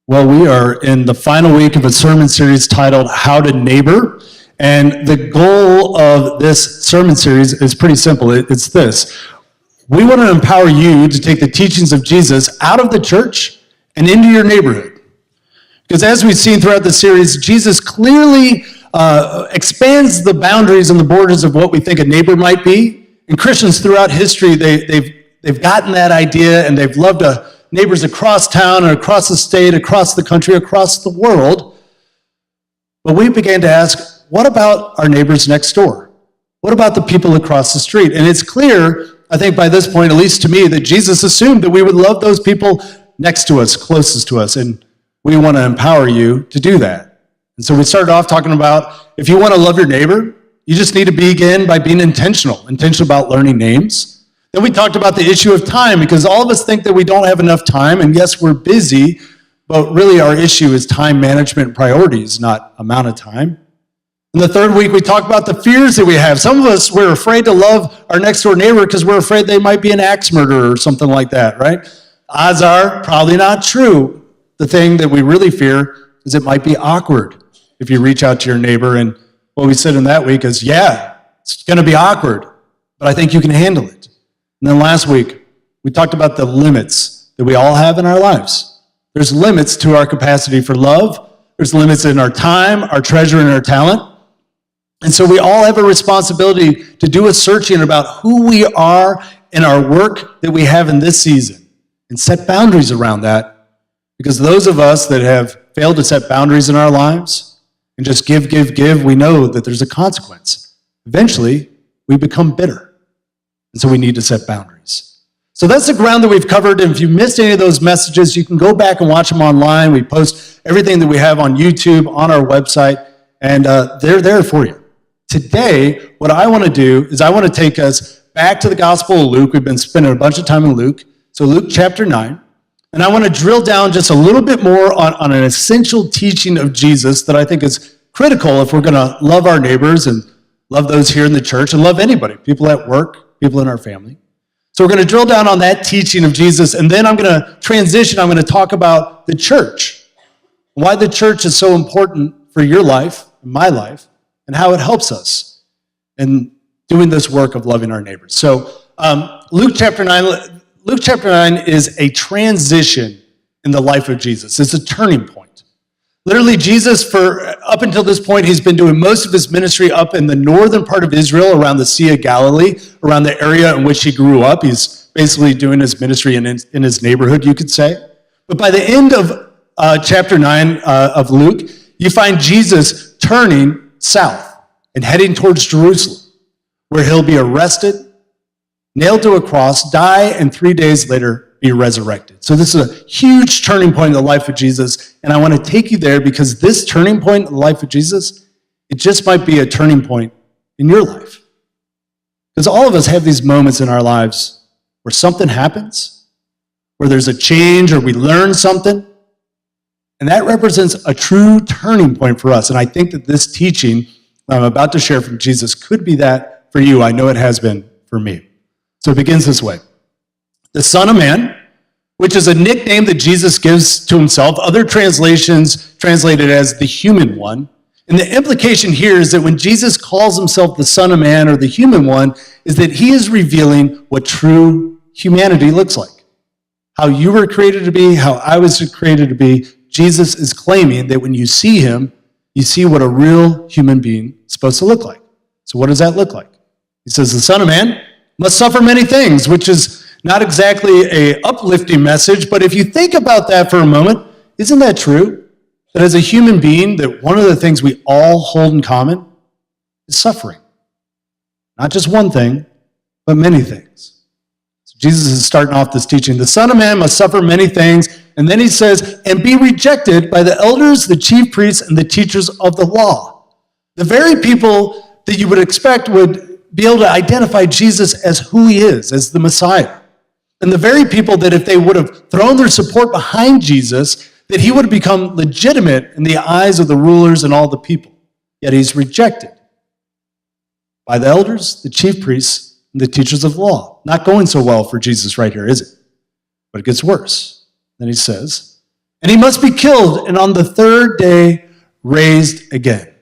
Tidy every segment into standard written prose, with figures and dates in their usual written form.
Well, we are in the final week of a sermon series titled How to Neighbor. And the goal of this sermon series is pretty simple. It's this. We want to empower you to take the teachings of Jesus out of the church and into your neighborhood. Because as we've seen throughout the series, Jesus clearly expands the boundaries and the borders of what we think a neighbor might be. And Christians throughout history, they've gotten that idea, and they've loved neighbors across town or across the state, across the country, across the world. But we began to ask, what about our neighbors next door? What about the people across the street? And it's clear, I think by this point, at least to me, that Jesus assumed that we would love those people next to us, closest to us, and we want to empower you to do that. And so we started off talking about, if you want to love your neighbor, you just need to begin by being intentional about learning names. Then we talked about the issue of time, because all of us think that we don't have enough time, and yes, we're busy, but really our issue is time management priorities, not amount of time. In the third week, we talked about the fears that we have. Some of us, we're afraid to love our next door neighbor because we're afraid they might be an axe murderer or something like that, right? Odds are probably not true. The thing that we really fear is it might be awkward if you reach out to your neighbor. And what we said in that week is, yeah, it's going to be awkward, but I think you can handle it. And then last week, we talked about the limits that we all have in our lives. There's limits to our capacity for love. There's limits in our time, our treasure, and our talent. And so we all have a responsibility to do a searching about who we are in our work that we have in this season and set boundaries around that. Because those of us that have failed to set boundaries in our lives and just give, we know that there's a consequence. Eventually, we become bitter. And so we need to set boundaries. So that's the ground that we've covered. And if you missed any of those messages, you can go back and watch them online. We post everything that we have on YouTube, on our website, and they're there for you. Today, what I want to do is I want to take us back to the Gospel of Luke. We've been spending a bunch of time in Luke. So Luke chapter 9. And I want to drill down just a little bit more on an essential teaching of Jesus that I think is critical if we're going to love our neighbors and love those here in the church and love anybody, people at work, people in our family. So we're going to drill down on that teaching of Jesus, and then I'm going to transition. I'm going to talk about the church, why the church is so important for your life, my life, and how it helps us in doing this work of loving our neighbors. So Luke chapter 9 is a transition in the life of Jesus. It's a turning point. Literally, Jesus, up until this point, he's been doing most of his ministry up in the northern part of Israel, around the Sea of Galilee, around the area in which he grew up. He's basically doing his ministry in his neighborhood, you could say. But by the end of chapter 9 of Luke, you find Jesus turning south and heading towards Jerusalem, where he'll be arrested, nailed to a cross, die, and 3 days later be resurrected. So this is a huge turning point in the life of Jesus, and I want to take you there because this turning point in the life of Jesus, it just might be a turning point in your life. Because all of us have these moments in our lives where something happens, where there's a change or we learn something, and that represents a true turning point for us. And I think that this teaching I'm about to share from Jesus could be that for you. I know it has been for me. So it begins this way. The Son of Man, which is a nickname that Jesus gives to himself. Other translations translate it as the human one. And the implication here is that when Jesus calls himself the Son of Man or the human one, is that he is revealing what true humanity looks like. How you were created to be, how I was created to be. Jesus is claiming that when you see him, you see what a real human being is supposed to look like. So what does that look like? He says the Son of Man must suffer many things, which is not exactly an uplifting message, but if you think about that for a moment, isn't that true? That as a human being, that one of the things we all hold in common is suffering. Not just one thing, but many things. So Jesus is starting off this teaching. The Son of Man must suffer many things, and then he says, and be rejected by the elders, the chief priests, and the teachers of the law. The very people that you would expect would be able to identify Jesus as who he is, as the Messiah. And the very people that if they would have thrown their support behind Jesus, that he would have become legitimate in the eyes of the rulers and all the people. Yet he's rejected by the elders, the chief priests, and the teachers of the law. Not going so well for Jesus right here, is it? But it gets worse. Then he says, and he must be killed, and on the third day raised again,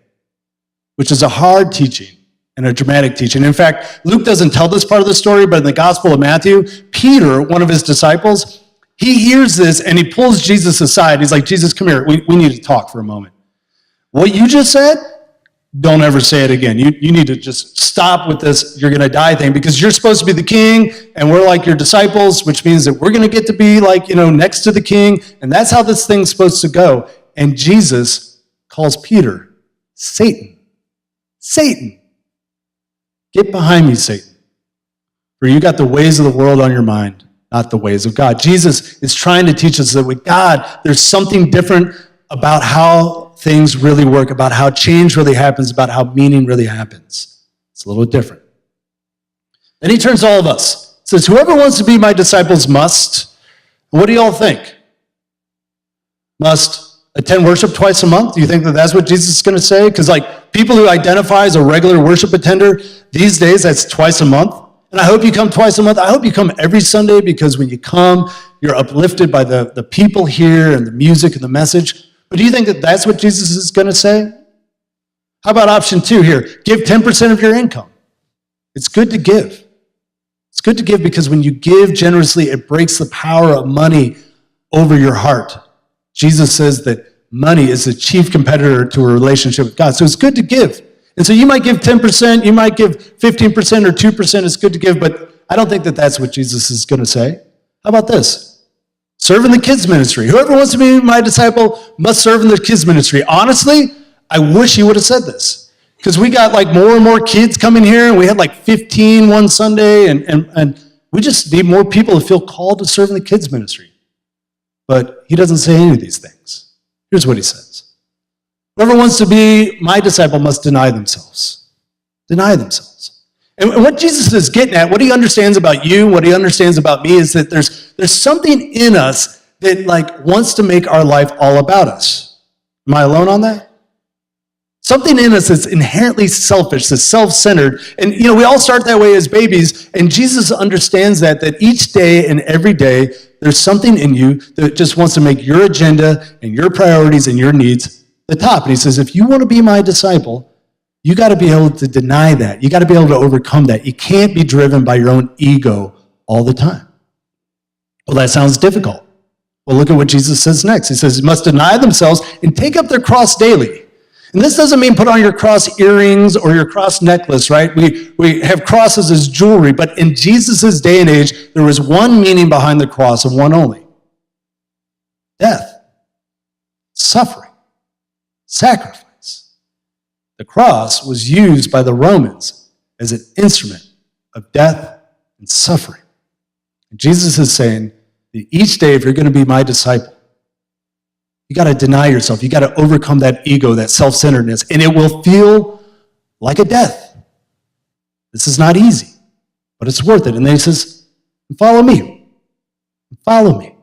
which is a hard teaching and a dramatic teaching. In fact, Luke doesn't tell this part of the story, but in the Gospel of Matthew, Peter, one of his disciples, he hears this and he pulls Jesus aside. He's like, Jesus, come here. We need to talk for a moment. What you just said, don't ever say it again. You need to just stop with this you're going to die thing, because you're supposed to be the king and we're like your disciples, which means that we're going to get to be like, next to the king. And that's how this thing's supposed to go. And Jesus calls Peter Satan. Satan. Get behind me, Satan. For you got the ways of the world on your mind, not the ways of God. Jesus is trying to teach us that with God, there's something different about how things really work, about how change really happens, about how meaning really happens. It's a little different. Then he turns to all of us. Says, whoever wants to be my disciples must. What do y'all think? Must attend worship twice a month? Do you think that that's what Jesus is going to say? Because people who identify as a regular worship attender, these days that's twice a month. And I hope you come twice a month. I hope you come every Sunday, because when you come, you're uplifted by the people here and the music and the message. But do you think that that's what Jesus is going to say? How about option 2 here? Give 10% of your income. It's good to give. It's good to give because when you give generously, it breaks the power of money over your heart. Jesus says that money is the chief competitor to a relationship with God. So it's good to give. And so you might give 10%, you might give 15% or 2%. It's good to give, but I don't think that that's what Jesus is going to say. How about this? Serve in the kids ministry. Whoever wants to be my disciple must serve in the kids ministry. Honestly, I wish he would have said this, because we got more and more kids coming here, and we had 15 one Sunday, and we just need more people to feel called to serve in the kids ministry. But he doesn't say any of these things. Here's what he says. Whoever wants to be my disciple must deny themselves. Deny themselves. And what Jesus is getting at, what he understands about you, what he understands about me, is that there's something in us that wants to make our life all about us. Am I alone on that? Something in us that's inherently selfish, that's self-centered. And, we all start that way as babies, and Jesus understands that each day and every day, there's something in you that just wants to make your agenda and your priorities and your needs the top. And he says, if you want to be my disciple, you got to be able to deny that. You got to be able to overcome that. You can't be driven by your own ego all the time. Well, that sounds difficult. Well, look at what Jesus says next. He says, must deny themselves and take up their cross daily. And this doesn't mean put on your cross earrings or your cross necklace, right? We have crosses as jewelry, but in Jesus' day and age, there was one meaning behind the cross and one only. Death, suffering, sacrifice. The cross was used by the Romans as an instrument of death and suffering. And Jesus is saying that each day, if you're going to be my disciple, you got to deny yourself. You got to overcome that ego, that self-centeredness, and it will feel like a death. This is not easy, but it's worth it. And then he says, follow me. Follow me.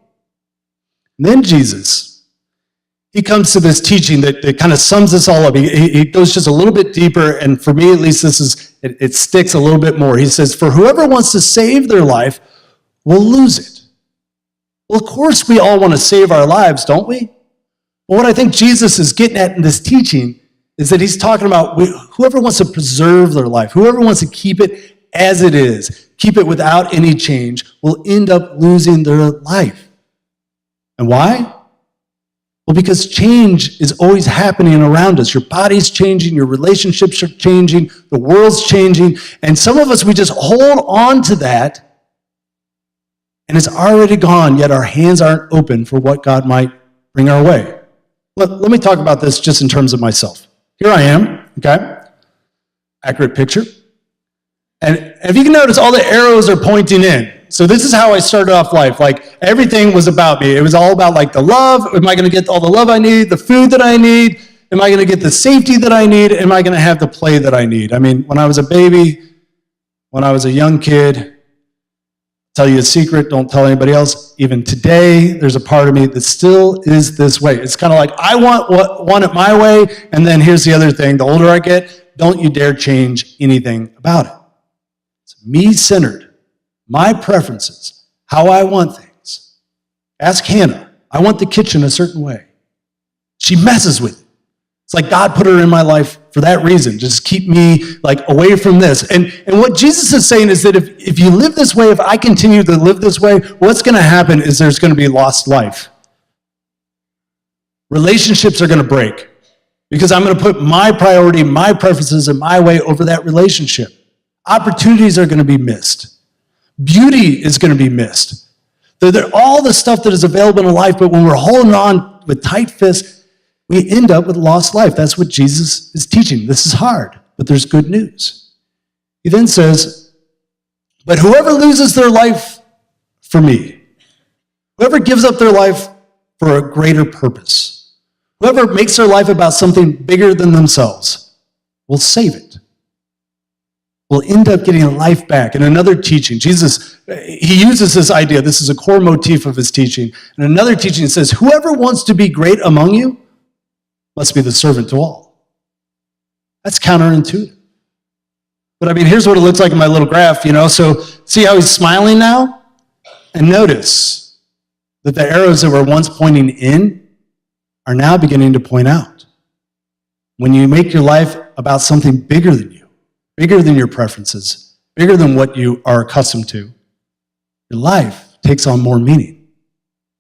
And then Jesus, he comes to this teaching that kind of sums this all up. He goes just a little bit deeper, and for me at least, it sticks a little bit more. He says, for whoever wants to save their life will lose it. Well, of course we all want to save our lives, don't we? But what I think Jesus is getting at in this teaching is that he's talking about whoever wants to preserve their life, whoever wants to keep it as it is, keep it without any change, will end up losing their life. And why? Well, because change is always happening around us. Your body's changing, your relationships are changing, the world's changing, and some of us, we just hold on to that, and it's already gone, yet our hands aren't open for what God might bring our way. Let me talk about this just in terms of myself. Here I am, okay? Accurate picture. And if you can notice, all the arrows are pointing in. So this is how I started off life. Everything was about me. It was all about the love. Am I going to get all the love I need, the food that I need? Am I going to get the safety that I need? Am I going to have the play that I need? I mean, when I was a baby, when I was a young kid, tell you a secret, don't tell anybody else. Even today, there's a part of me that still is this way. It's kind of I want it my way, and then here's the other thing. The older I get, don't you dare change anything about it. It's me-centered, my preferences, how I want things. Ask Hannah. I want the kitchen a certain way. She messes with it. It's like God put her in my life for that reason, just keep me like away from this. And what Jesus is saying is that if you live this way, if I continue to live this way, what's going to happen is there's going to be lost life. Relationships are going to break because I'm going to put my priority, my preferences, and my way over that relationship. Opportunities are going to be missed. Beauty is going to be missed. They're all the stuff that is available in life, but when we're holding on with tight fists, we end up with lost life. That's what Jesus is teaching. This is hard, but there's good news. He then says, but whoever loses their life for me, whoever gives up their life for a greater purpose, whoever makes their life about something bigger than themselves will save it. Will end up getting life back. In another teaching, Jesus, he uses this idea. This is a core motif of his teaching. In another teaching, it says, whoever wants to be great among you must be the servant to all. That's counterintuitive. But I mean, here's what it looks like in my little graph, So see how he's smiling now? And notice that the arrows that were once pointing in are now beginning to point out. When you make your life about something bigger than you, bigger than your preferences, bigger than what you are accustomed to, your life takes on more meaning.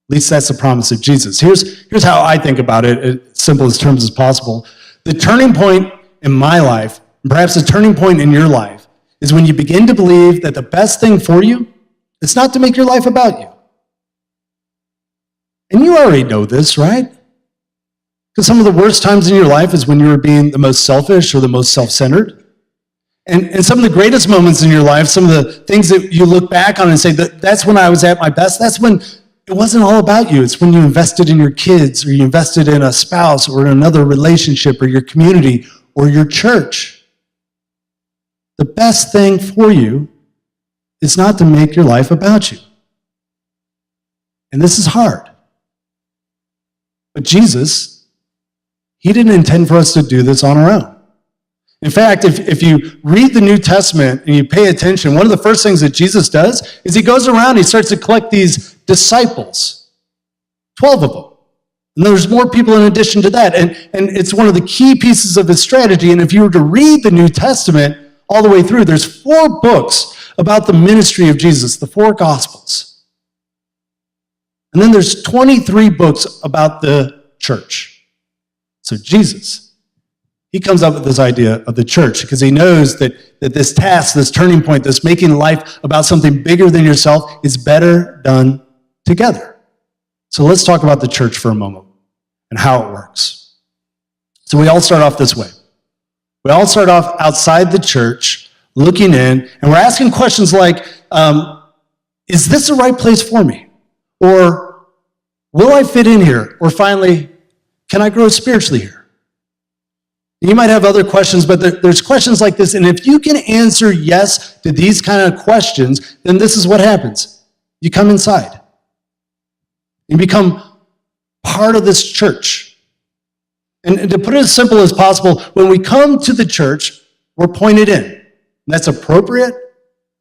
At least that's the promise of Jesus. Here's how I think about it, in simplest terms as possible. The turning point in my life, and perhaps the turning point in your life, is when you begin to believe that the best thing for you is not to make your life about you. And you already know this, right? Because some of the worst times in your life is when you were being the most selfish or the most self-centered. And some of the greatest moments in your life, some of the things that you look back on and say, that's when I was at my best, that's when it wasn't all about you. It's when you invested in your kids, or you invested in a spouse, or in another relationship, or your community, or your church. The best thing for you is not to make your life about you. And this is hard. But Jesus, he didn't intend for us to do this on our own. In fact, if you read the New Testament and you pay attention, one of the first things that Jesus does is he goes around, he starts to collect these disciples, 12 of them. And there's more people in addition to that. And it's one of the key pieces of his strategy. And if you were to read the New Testament all the way through, there's 4 books about the ministry of Jesus, the 4 Gospels. And then there's 23 books about the church. So Jesus, he comes up with this idea of the church because he knows that this task, this turning point, this making life about something bigger than yourself is better done together. So let's talk about the church for a moment and how it works. So we all start off this way. We all start off outside the church, looking in, and we're asking questions like, is this the right place for me? Or will I fit in here? Or finally, can I grow spiritually here? You might have other questions, but there's questions like this, and if you can answer yes to these kind of questions, then this is what happens. You come inside. You become part of this church. And to put it as simple as possible, when we come to the church, we're pointed in. And that's appropriate.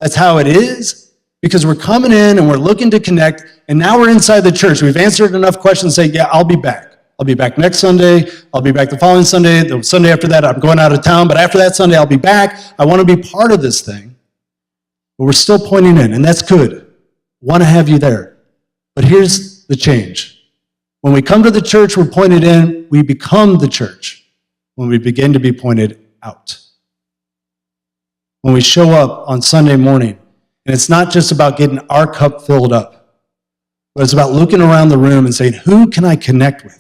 That's how it is, because we're coming in and we're looking to connect, and now we're inside the church. We've answered enough questions to say, yeah, I'll be back. I'll be back next Sunday. I'll be back the following Sunday. The Sunday after that, I'm going out of town. But after that Sunday, I'll be back. I want to be part of this thing. But we're still pointing in, and that's good. Want to have you there. But here's the change. When we come to the church, we're pointed in. We become the church when we begin to be pointed out. When we show up on Sunday morning, and it's not just about getting our cup filled up, but it's about looking around the room and saying, who can I connect with?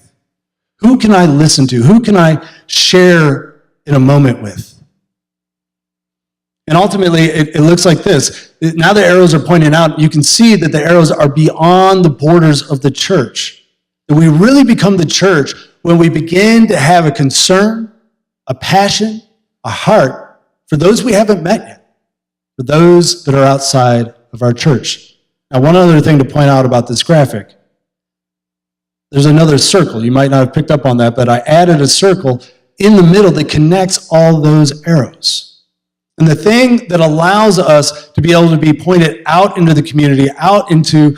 Who can I listen to? Who can I share in a moment with? And ultimately, it looks like this. Now the arrows are pointing out. You can see that the arrows are beyond the borders of the church. That we really become the church when we begin to have a concern, a passion, a heart for those we haven't met yet, for those that are outside of our church. Now, one other thing to point out about this graphic. There's another circle. You might not have picked up on that, but I added a circle in the middle that connects all those arrows. And the thing that allows us to be able to be pointed out into the community, out into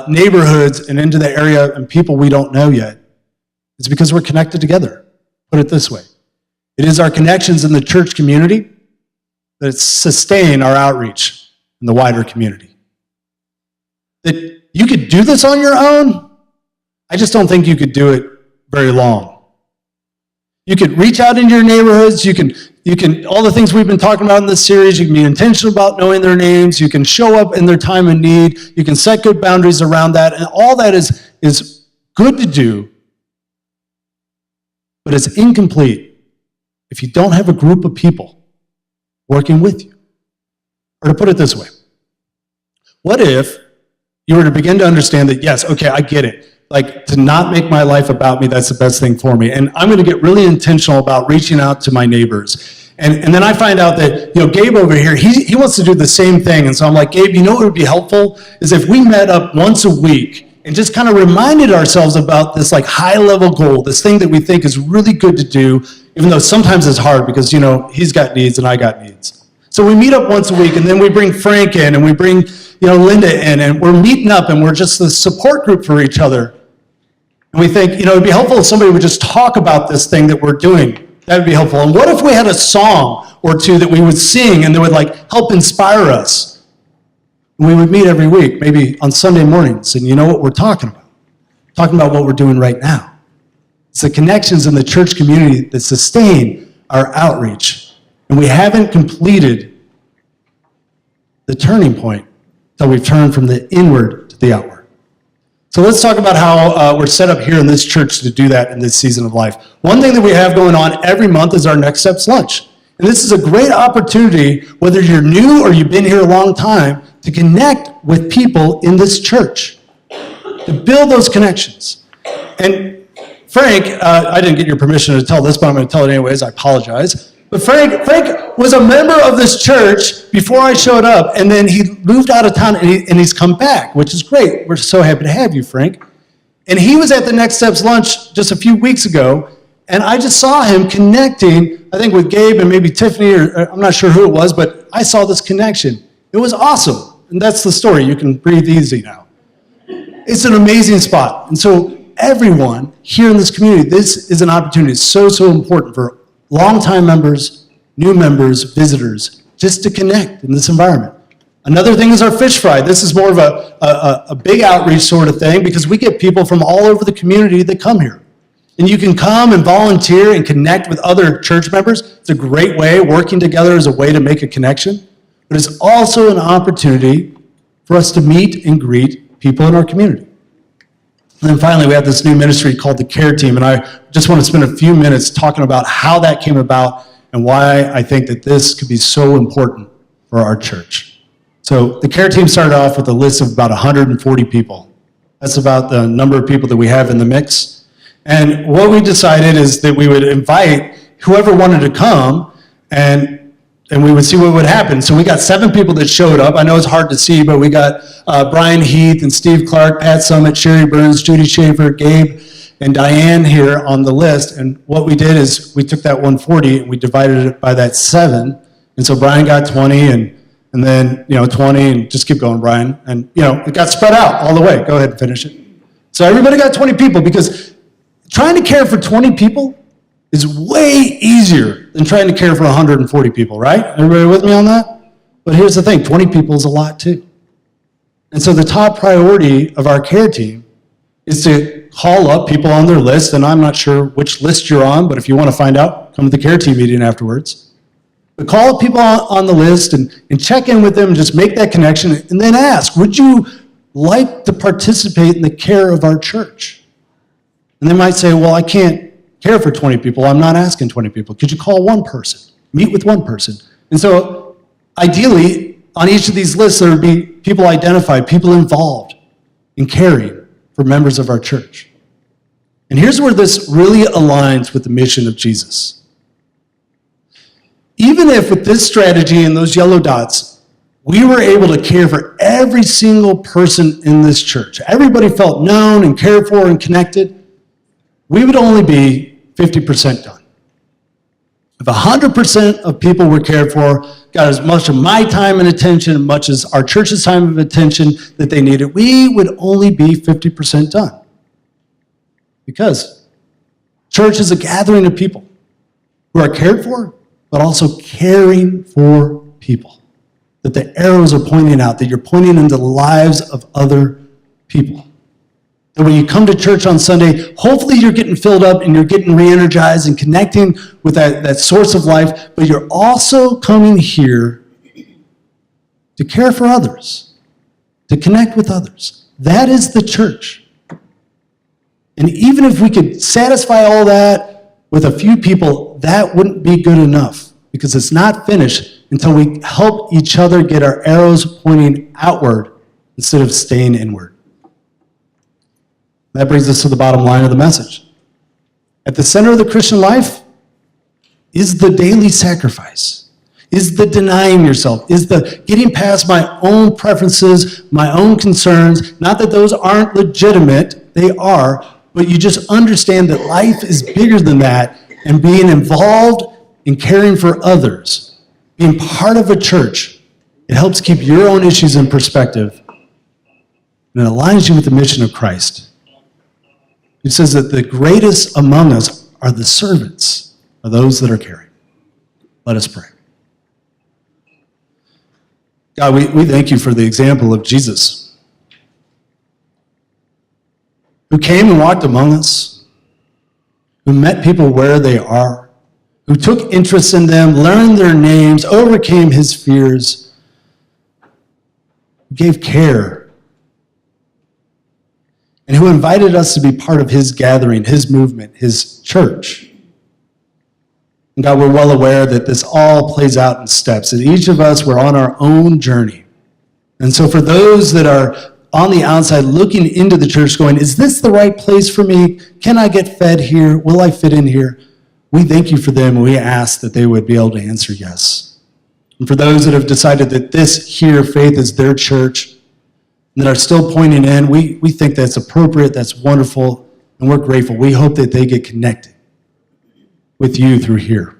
neighborhoods and into the area and people we don't know yet? It's because we're connected together. Put it this way. It is our connections in the church community that sustain our outreach in the wider community. That you could do this on your own, I just don't think you could do it very long. You could reach out into your neighborhoods, you can all the things we've been talking about in this series, you can be intentional about knowing their names, you can show up in their time of need, you can set good boundaries around that, and all that is good to do, but it's incomplete if you don't have a group of people working with you. Or to put it this way, what if you were to begin to understand that, yes, okay, I get it. Like, to not make my life about me, that's the best thing for me. And I'm going to get really intentional about reaching out to my neighbors. And then I find out that, Gabe over here, he wants to do the same thing. And so I'm like, Gabe, what would be helpful is if we met up once a week and just kind of reminded ourselves about this like high-level goal, this thing that we think is really good to do, even though sometimes it's hard because, he's got needs and I got needs. So we meet up once a week, and then we bring Frank in, and we bring, Linda in, and we're meeting up, and we're just the support group for each other. And we think, it'd be helpful if somebody would just talk about this thing that we're doing. That would be helpful. And what if we had a song or two that we would sing, and that would help inspire us? And we would meet every week, maybe on Sunday mornings, and you know what we're talking about? Talking about what we're doing right now. It's the connections in the church community that sustain our outreach. And we haven't completed the turning point until we've turned from the inward to the outward. So let's talk about how we're set up here in this church to do that in this season of life. One thing that we have going on every month is our Next Steps Lunch. And this is a great opportunity, whether you're new or you've been here a long time, to connect with people in this church, to build those connections. And Frank, I didn't get your permission to tell this, but I'm going to tell it anyways. I apologize. But Frank was a member of this church before I showed up, and then he moved out of town, and he's come back, which is great. We're so happy to have you, Frank. And he was at the Next Steps Lunch just a few weeks ago, and I just saw him connecting, I think with Gabe and maybe Tiffany, or I'm not sure who it was, but I saw this connection. It was awesome, and that's the story. You can breathe easy now. It's an amazing spot. And so everyone here in this community, this is an opportunity. It's so, so important for longtime members, new members, visitors, just to connect in this environment. Another thing is our fish fry. This is more of a big outreach sort of thing because we get people from all over the community that come here. And you can come and volunteer and connect with other church members. It's a great way. Working together is a way to make a connection. But it's also an opportunity for us to meet and greet people in our community. And then finally, we have this new ministry called the Care Team, and I just want to spend a few minutes talking about how that came about and why I think that this could be so important for our church. So the Care Team started off with a list of about 140 people. That's about the number of people that we have in the mix. And what we decided is that we would invite whoever wanted to come, and we would see what would happen. So we got 7 people that showed up. I know it's hard to see, but we got Brian Heath and Steve Clark, Pat Summit, Sherry Burns, Judy Schaefer, Gabe, and Diane here on the list. And what we did is we took that 140 and we divided it by that 7. And so Brian got 20 and then 20 and just keep going, Brian. And it got spread out all the way. Go ahead and finish it. So everybody got 20 people because trying to care for 20 people is way easier than trying to care for 140 people, right? Everybody with me on that? But here's the thing, 20 people is a lot too. And so the top priority of our care team is to call up people on their list, and I'm not sure which list you're on, but if you want to find out, come to the care team meeting afterwards. But call up people on the list and check in with them and just make that connection, and then ask, would you like to participate in the care of our church? And they might say, well, I can't care for 20 people. I'm not asking 20 people. Could you call one person? Meet with one person. And so ideally, on each of these lists, there would be people identified, people involved in caring for members of our church. And here's where this really aligns with the mission of Jesus. Even if with this strategy and those yellow dots, we were able to care for every single person in this church, everybody felt known and cared for and connected, we would only be 50% done. If 100% of people were cared for, got as much of my time and attention, much as our church's time and attention that they needed, we would only be 50% done. Because church is a gathering of people who are cared for, but also caring for people. That the arrows are pointing out, that you're pointing into the lives of other people. And when you come to church on Sunday, hopefully you're getting filled up and you're getting re-energized and connecting with that source of life, but you're also coming here to care for others, to connect with others. That is the church. And even if we could satisfy all that with a few people, that wouldn't be good enough, because it's not finished until we help each other get our arrows pointing outward instead of staying inward. That brings us to the bottom line of the message. At the center of the Christian life is the daily sacrifice, is the denying yourself, is the getting past my own preferences, my own concerns. Not that those aren't legitimate, they are, but you just understand that life is bigger than that, and being involved in caring for others, being part of a church, it helps keep your own issues in perspective, and it aligns you with the mission of Christ. It says that the greatest among us are the servants, are those that are caring. Let us pray. God, we thank you for the example of Jesus, who came and walked among us, who met people where they are, who took interest in them, learned their names, overcame his fears, gave care, and who invited us to be part of his gathering, his movement, his church. And God, we're well aware that this all plays out in steps, that each of us, we're on our own journey. And so for those that are on the outside looking into the church going, is this the right place for me? Can I get fed here? Will I fit in here? We thank you for them, and we ask that they would be able to answer yes. And for those that have decided that this here faith is their church, that are still pointing in, we think that's appropriate, that's wonderful, and we're grateful. We hope that they get connected with you through here.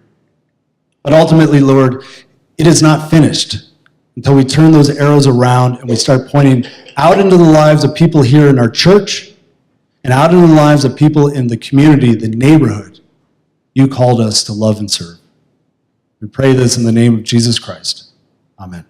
But ultimately, Lord, it is not finished until we turn those arrows around and we start pointing out into the lives of people here in our church and out into the lives of people in the community, the neighborhood you called us to love and serve. We pray this in the name of Jesus Christ. Amen.